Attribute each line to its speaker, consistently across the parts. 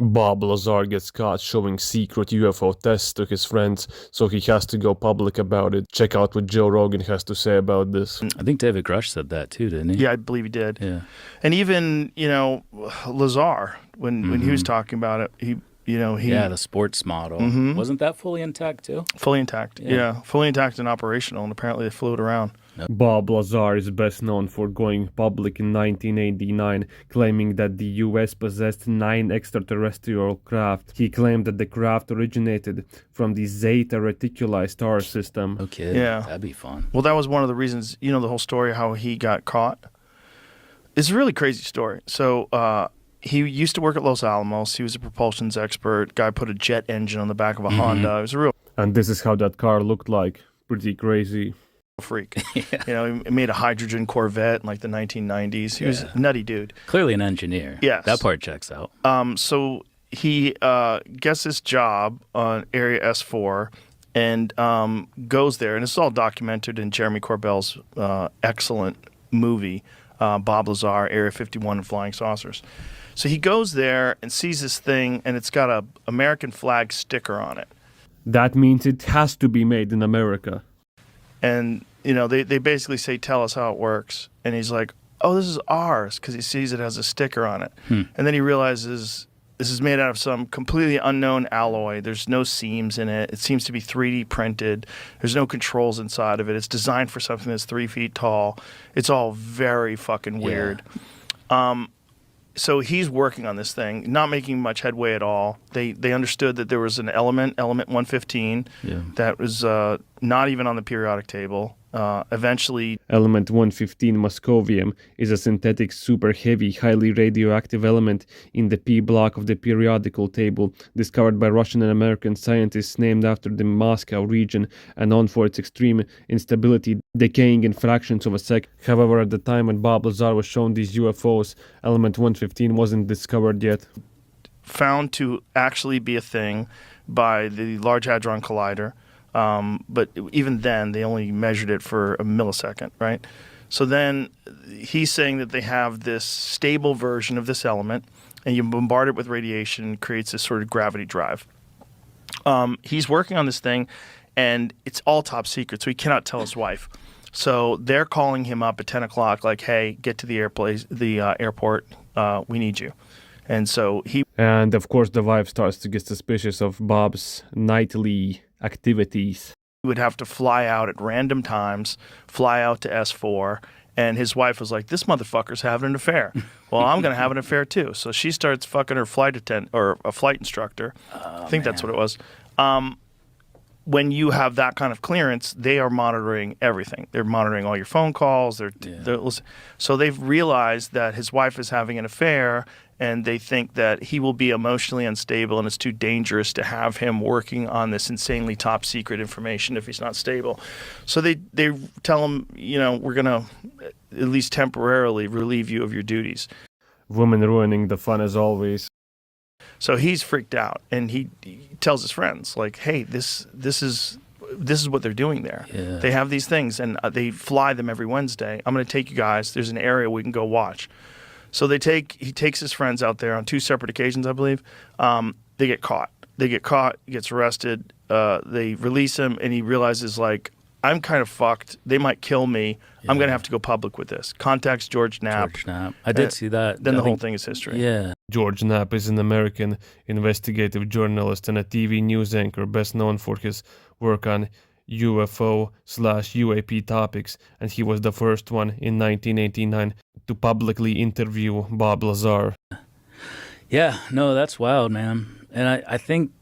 Speaker 1: Bob Lazar gets caught showing secret UFO tests to his friends, so he has to go public about it. Check out what Joe Rogan has to say about this.
Speaker 2: I think David Grush said that too, didn't he?
Speaker 3: Yeah, I believe he did.
Speaker 2: Yeah.
Speaker 3: And even, Lazar, when he was talking about it,
Speaker 2: yeah, the sports model. Wasn't that fully intact too?
Speaker 3: Fully intact. Yeah, fully intact and operational, and apparently they flew it around.
Speaker 1: Bob Lazar is best known for going public in 1989, claiming that the US possessed 9 extraterrestrial craft. He claimed that the craft originated from the Zeta Reticuli star system.
Speaker 2: Okay,
Speaker 3: Yeah.
Speaker 2: that'd be fun.
Speaker 3: Well, that was one of the reasons, the whole story, how he got caught. It's a really crazy story. So, he used to work at Los Alamos. He was a propulsions expert. Guy put a jet engine on the back of a Honda. It was a real
Speaker 1: And this is how that car looked like. Pretty crazy.
Speaker 3: freak. He made a hydrogen Corvette in like the 1990s. He was a nutty dude.
Speaker 2: Clearly an engineer.
Speaker 3: Yes.
Speaker 2: That part checks out.
Speaker 3: So he gets this job on Area S4 and goes there. And it's all documented in Jeremy Corbell's excellent movie, Bob Lazar, Area 51 and Flying Saucers. So he goes there and sees this thing, and it's got a American flag sticker on it.
Speaker 1: That means it has to be made in America.
Speaker 3: And, they basically say, tell us how it works. And he's like, oh, this is ours, because he sees it has a sticker on it. And then he realizes this is made out of some completely unknown alloy. There's no seams in it. It seems to be 3D printed. There's no controls inside of it. It's designed for something that's 3 feet tall. It's all very fucking weird. So he's working on this thing, not making much headway at all. They understood that there was an element 115, that was not even on the periodic table. Eventually,
Speaker 1: Element 115 moscovium is a synthetic super heavy, highly radioactive element in the P block of the periodical table, discovered by Russian and American scientists, named after the Moscow region and known for its extreme instability, decaying in fractions of a second. However, at the time when Bob Lazar was shown these UFOs, element 115 wasn't discovered yet.
Speaker 3: found to actually be a thing by the Large Hadron Collider. But even then, they only measured it for a millisecond, right? So then he's saying that they have this stable version of this element, and you bombard it with radiation, creates this sort of gravity drive. He's working on this thing, and it's all top secret, so he cannot tell his wife. So they're calling him up at 10 o'clock, like, hey, get to the airport. We need you. And so he...
Speaker 1: And of course the wife starts to get suspicious of Bob's nightly activities.
Speaker 3: He would have to fly out at random times, fly out to S4, and his wife was like, this motherfucker's having an affair. Well, I'm going to have an affair too. So she starts fucking her flight attendant, or a flight instructor. I think that's what it was. When you have that kind of clearance, they are monitoring everything. They're monitoring all your phone calls. They're so they've realized that his wife is having an affair, and they think that he will be emotionally unstable, and it's too dangerous to have him working on this insanely top secret information if he's not stable. So they tell him, we're going to at least temporarily relieve you of your duties.
Speaker 1: Women ruining the fun as always.
Speaker 3: So he's freaked out, and he tells his friends, like, hey, this is what they're doing there.
Speaker 2: Yeah.
Speaker 3: They have these things, and they fly them every Wednesday. I'm going to take you guys. There's an area we can go watch. So he takes his friends out there on 2 separate occasions, I believe. They get caught. He gets arrested. They release him, and he realizes, like, I'm kind of fucked. They might kill me. I'm going to have to go public with this. Contacts George Knapp.
Speaker 2: I did see that.
Speaker 3: Then the whole thing is history.
Speaker 2: Yeah.
Speaker 1: George Knapp is an American investigative journalist and a TV news anchor best known for his work on UFO/UAP topics, and he was the first one in 1989 to publicly interview Bob Lazar.
Speaker 2: Yeah, no, that's wild, man. And I think,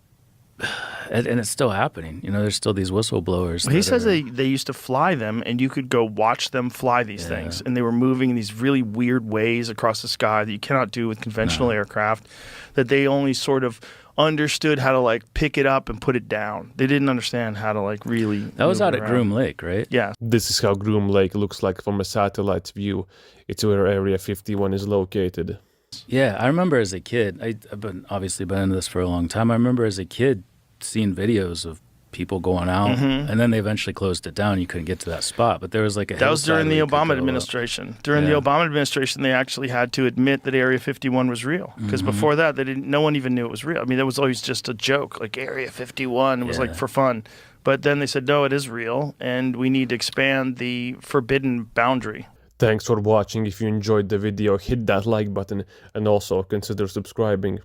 Speaker 2: and it's still happening. There's still these whistleblowers.
Speaker 3: Well, he says they used to fly them, and you could go watch them fly these things. And they were moving in these really weird ways across the sky that you cannot do with conventional aircraft, that they only sort of understood how to, like, pick it up and put it down. They didn't understand how to, like, really
Speaker 2: That was out
Speaker 3: move
Speaker 2: at
Speaker 3: it around.
Speaker 2: Groom Lake, right?
Speaker 3: Yeah.
Speaker 1: This is how Groom Lake looks like from a satellite view. It's where Area 51 is located.
Speaker 2: Yeah, I remember as a kid, I've been into this for a long time. I remember as a kid seeing videos of people going out, and then they eventually closed it down. You couldn't get to that spot, but there was like a
Speaker 3: That was
Speaker 2: hillside
Speaker 3: during the
Speaker 2: where you could
Speaker 3: Obama
Speaker 2: go up.
Speaker 3: administration. During the
Speaker 2: Yeah.
Speaker 3: Obama administration, they actually had to admit that Area 51 was real. Because before that, they didn't. No one even knew it was real. I mean, that was always just a joke. Like Area 51 was like
Speaker 2: Yeah.
Speaker 3: for fun. But then they said, no, it is real, and we need to expand the forbidden boundary.
Speaker 1: Thanks for watching. If you enjoyed the video, hit that like button and also consider subscribing.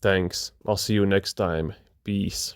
Speaker 1: Thanks. I'll see you next time. Peace.